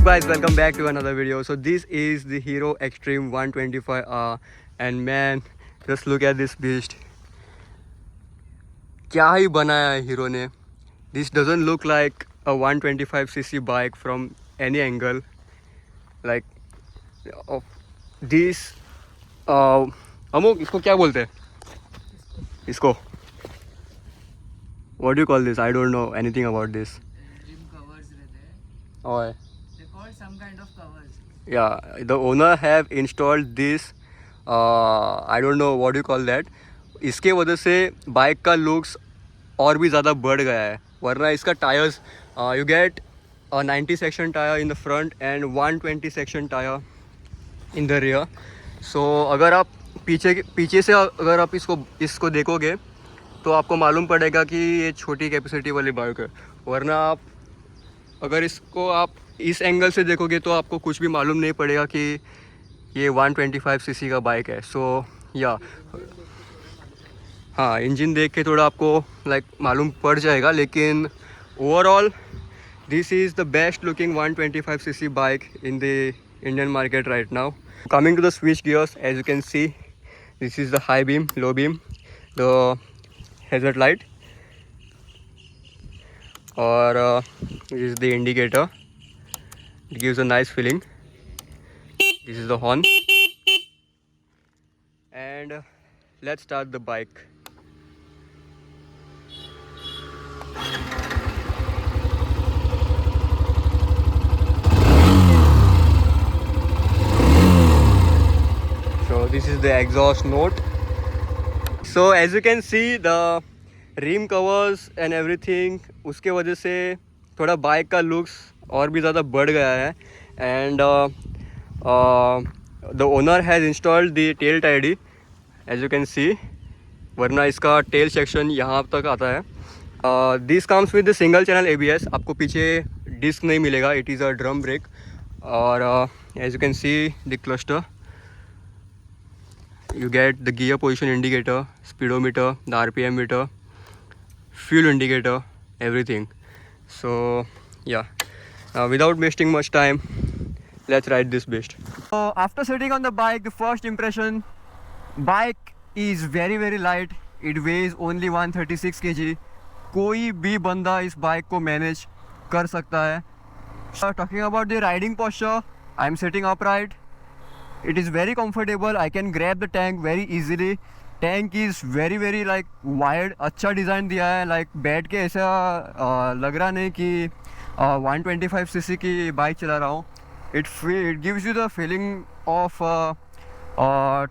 Guys, welcome back to another video. So this is the Hero Extreme 125R and man, just look at this beast. क्या ही बनाया है hero ने. This doesn't look like a 125cc bike from any angle. Like this अमुक इसको क्या बोलते हैं इसको? What do you call this? I don't know anything about this. Rim covers रहते हैं. और They call some kind of covers. yeah, the owner have installed this. I don't know what you call that. इसके वजह से bike का looks और भी ज़्यादा बढ़ गया है. वरना इसका tyres you get 90 section tyre in the front end 120 section tyre in the rear. So अगर आप पीछे से अगर आप इसको देखोगे तो आपको मालूम पड़ेगा कि ये छोटी कैपेसिटी वाली बाइक है. वरना आप अगर इसको आप इस एंगल से देखोगे तो आपको कुछ भी मालूम नहीं पड़ेगा कि ये 125cc का बाइक है. सो या हाँ, इंजन देख के थोड़ा आपको लाइक मालूम पड़ जाएगा, लेकिन overall this is the best looking 125cc bike in the Indian market right now. Coming to the switch gears, as you can see this is the high beam, low beam, the hazard light, or this is the indicator. It gives a nice feeling. This is the horn, and let's start the bike. So this is the exhaust note. So as you can see the rim covers and everything, उसके वजह से थोड़ा bike का looks और भी ज़्यादा बढ़ गया है. And the owner has installed the tail tidy, as you can see. वरना इसका टेल सेक्शन यहाँ तक आता है. This comes with the single channel ABS. आपको पीछे डिस्क नहीं मिलेगा, it is a drum brake. और as you can see the cluster, you get the gear position indicator, speedometer, the RPM meter, fuel indicator, everything. So yeah, without wasting much time, let's ride this beast. So after sitting on the bike, the first impression, bike is very light. It weighs only 136 kg. कोई भी बंदा इस bike को manage कर सकता है. Talking about the riding posture, I am sitting upright. It is very comfortable. I can grab the tank very easily. Tank is very like wide. अच्छा design दिया है. Like बैठ के ऐसा लग रहा नहीं कि 125cc की बाइक चला रहा हूँ. It gives you the feeling of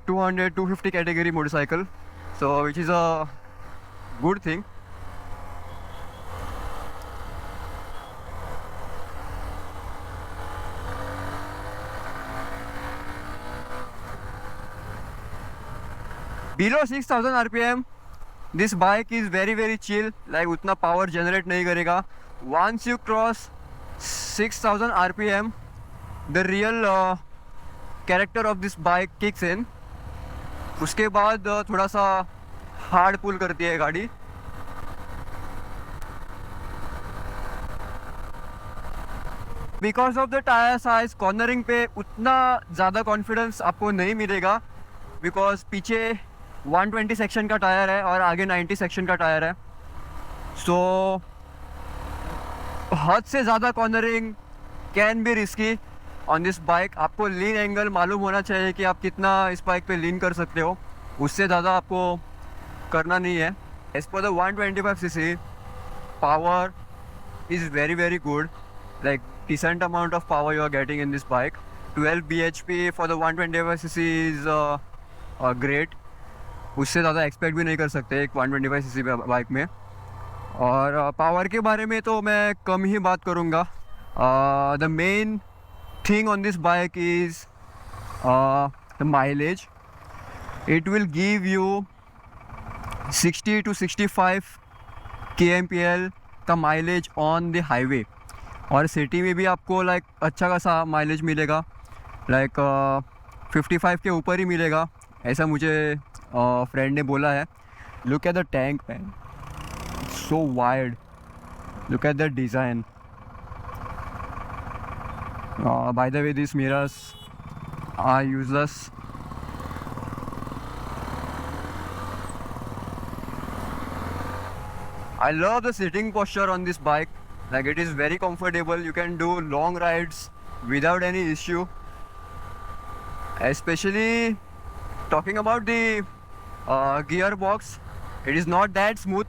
200-250 category motorcycle. So which is a good thing. Below 6000 RPM, this bike is very chill. Like उतना power generate नहीं करेगा. Once you cross 6000 RPM, the real character of this bike kicks in. उसके बाद थोड़ा सा hard pull करती है गाड़ी. Because of the tire size, cornering पे उतना ज़्यादा confidence आपको नहीं मिलेगा. Because पीछे 120 सेक्शन का टायर है और आगे 90 सेक्शन का टायर है. सो हद से ज़्यादा cornering can be risky on this bike. आपको लीन एंगल मालूम होना चाहिए कि आप कितना इस बाइक पे लीन कर सकते हो. उससे ज़्यादा आपको करना नहीं है. As per the 125cc, power is very good. Like decent amount of power you are getting in this bike. 12 bhp for the 125cc is great. उससे ज़्यादा एक्सपेक्ट भी नहीं कर सकते एक 125cc बाइक में. और पावर के बारे में तो मैं कम ही बात करूँगा. The main thing on this bike is the mileage. It will give you 60 to 65 kmpl का माइलेज ऑन द हाईवे. और सिटी में भी आपको लाइक अच्छा खासा माइलेज मिलेगा. लाइक 55 के ऊपर ही मिलेगा, ऐसा मुझे फ्रेंड ने बोला है. Look at the tank man, so wide. Look at the design. By the way, these mirrors are useless. I love the sitting posture on this bike. Like, it is very comfortable. You can do long rides without any issue. Especially talking about the gearbox, it is not that smooth.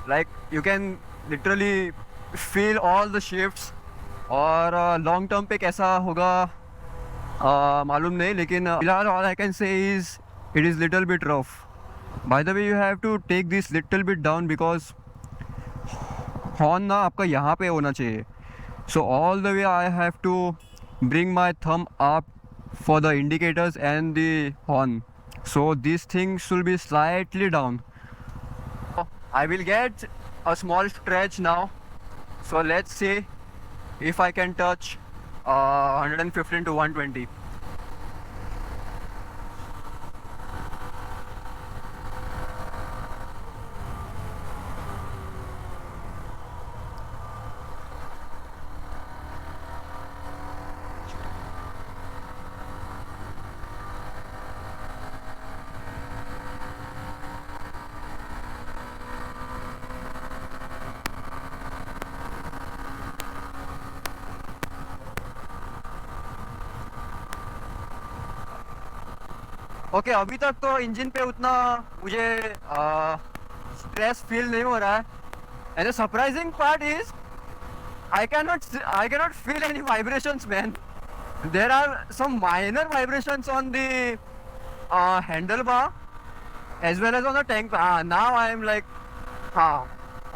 Like, you can literally feel all the shifts. और long term पे कैसा होगा मालूम नहीं, लेकिन फिलहाल all I can say is it is little bit rough. By the way, you have to take this little bit down because horn ना आपका यहाँ पे होना चाहिए. So all the way I have to bring my thumb up for the indicators and the horn. So this thing should be slightly down. I will get a small stretch now. So let's see if I can touch 115 to 120. Okay अभी तक तो engine पे उतना मुझे stress feel नहीं हो रहा है. And the surprising part is I cannot feel any vibrations, man. There are some minor vibrations on the handlebar as well as on the tank. Now I am like,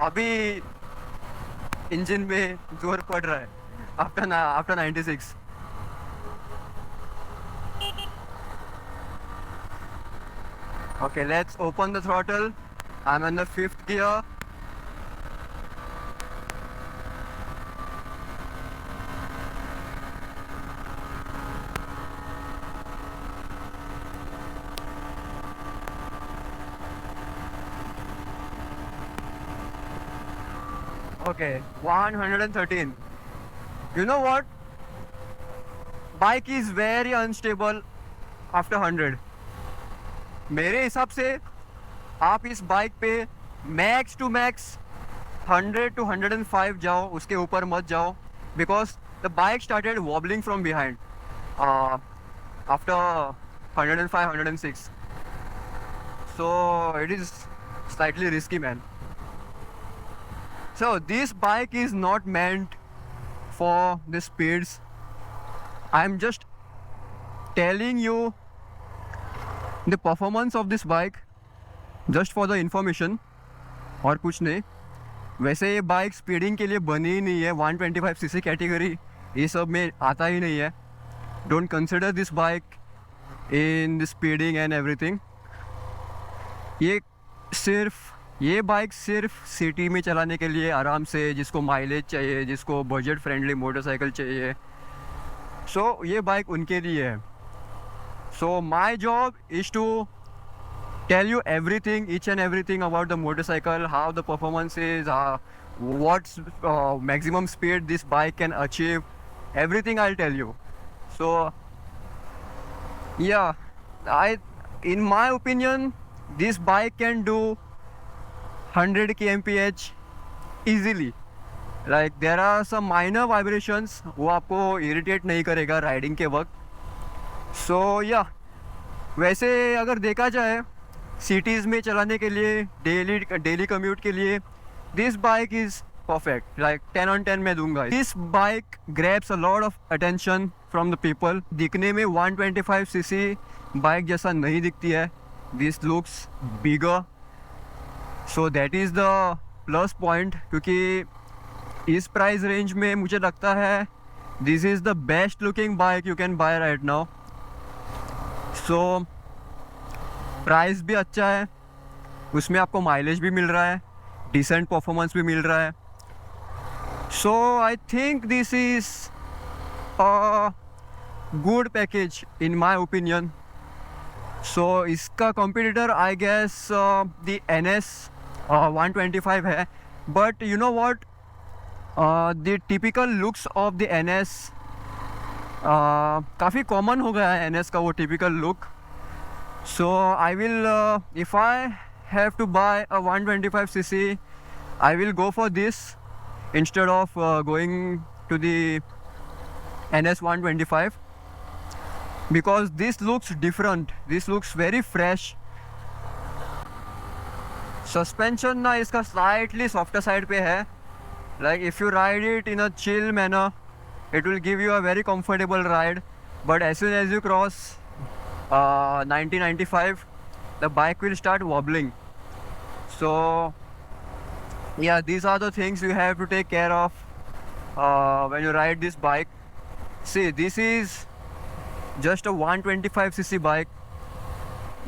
अभी engine में जोर पड़ रहा है after 96. Okay, let's open the throttle. I'm in the 5th gear. Okay, 113. You know what? Bike is very unstable after 100. मेरे हिसाब से आप इस बाइक पे मैक्स टू मैक्स 100 to 105 जाओ, उसके ऊपर मत जाओ, because the bike started wobbling from behind after 105 106. So it is slightly risky, man. So this bike is not meant for the speeds. I'm just telling you the performance of this bike just for the information, और कुछ नहीं. वैसे ये bike speeding के लिए बनी ही नहीं है. 125cc कैटेगरी ये सब में आता ही नहीं है. Don't consider this bike in the speeding and everything. ये बाइक सिर्फ सिटी में चलाने के लिए, आराम से, जिसको माइलेज चाहिए, जिसको बजट फ्रेंडली मोटरसाइकिल चाहिए, सो ये बाइक उनके लिए है. So my job is to tell you everything, each and everything about the motorcycle, how the performance is, what's maximum speed this bike can achieve, everything I'll tell you. So yeah, in my opinion, this bike can do 100 kmph easily. Like there are some minor vibrations, वो आपको irritate नहीं करेगा riding के वक्त. सो वैसे अगर देखा जाए सिटीज़ में चलाने के लिए, डेली कम्यूट के लिए, this bike is perfect. Like 10 on 10 मैं दूंगा. This bike grabs a lot of attention from the people. दिखने में 125cc बाइक जैसा नहीं दिखती है. This looks bigger, so that is the plus point. क्योंकि इस प्राइस रेंज में मुझे लगता है this is the best looking bike you can buy right now. So price भी अच्छा है, उसमें आपको माइलेज भी मिल रहा है, डिसेंट परफॉर्मेंस भी मिल रहा है. So I think this is a good package in my opinion. So इसका competitor I guess the NS 125 है. But you know what, the typical looks of the NS काफ़ी कॉमन हो गया है NS का वो typical look. So I will, if I have to buy a 125cc, I will go for this instead of going to the NS 125, because this looks different, this looks very fresh. Suspension ना इसका slightly softer side पे है. Like if you ride it in a chill manner, it will give you a very comfortable ride, but as soon as you cross 90-95, the bike will start wobbling. So yeah, these are the things you have to take care of when you ride this bike. See, this is just a 125cc bike,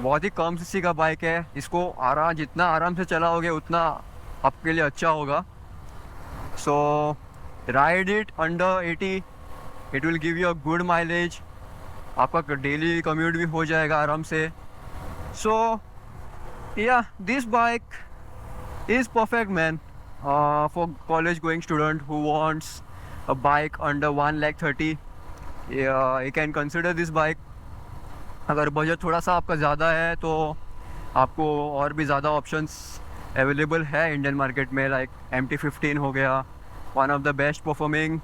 बहुत ही कम CC का bike है. इसको जितना आराम से चलाओगे उतना आपके लिए अच्छा होगा. So ride it under 80, it will give you a good mileage. आपका डेली कम्यूट भी हो जाएगा आराम से. So yeah, this bike is perfect man for college going student who wants a bike under 1,30,000. You can consider this bike. अगर budget थोड़ा सा आपका ज़्यादा है तो आपको और भी ज़्यादा ऑप्शंस अवेलेबल है इंडियन मार्केट में. लाइक MT-15 हो गया, one of the best performing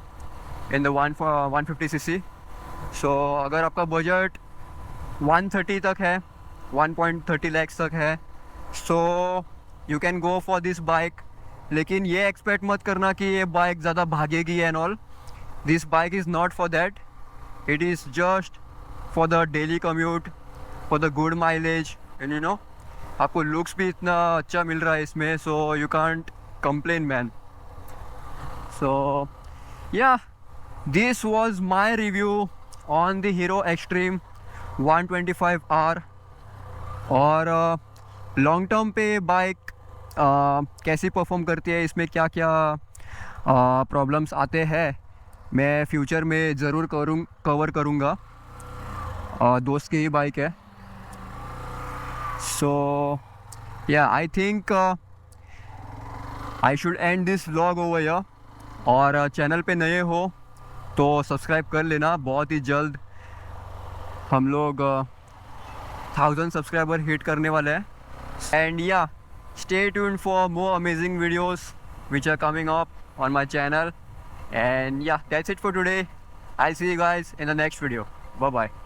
in the 150cc. सो अगर आपका बजट 130 तक है, 1.30 lakhs तक है, so you can go for this bike. लेकिन ये एक्सपेक्ट मत करना कि ये बाइक ज़्यादा भागेगी and all. This bike is not for that. It is just for the daily commute, for the good mileage, and you know आपको looks भी इतना अच्छा मिल रहा है इसमें. So you can't complain man. So yeah, this was my review on the Hero Extreme 125R. और long term पे बाइक कैसी परफॉर्म करती है, इसमें क्या क्या प्रॉब्लम्स आते हैं, मैं फ्यूचर में ज़रूर कवर करूँगा. दोस्त की ही बाइक है. सो या, I think I should and this vlog over here. और चैनल पे नए हो तो सब्सक्राइब कर लेना. बहुत ही जल्द हम लोग 1000 सब्सक्राइबर हिट करने वाले हैं. एंड या, stay tuned for more amazing videos which are coming up on my channel. And yeah, that's it for today. I'll see you guys in the next video. Bye bye.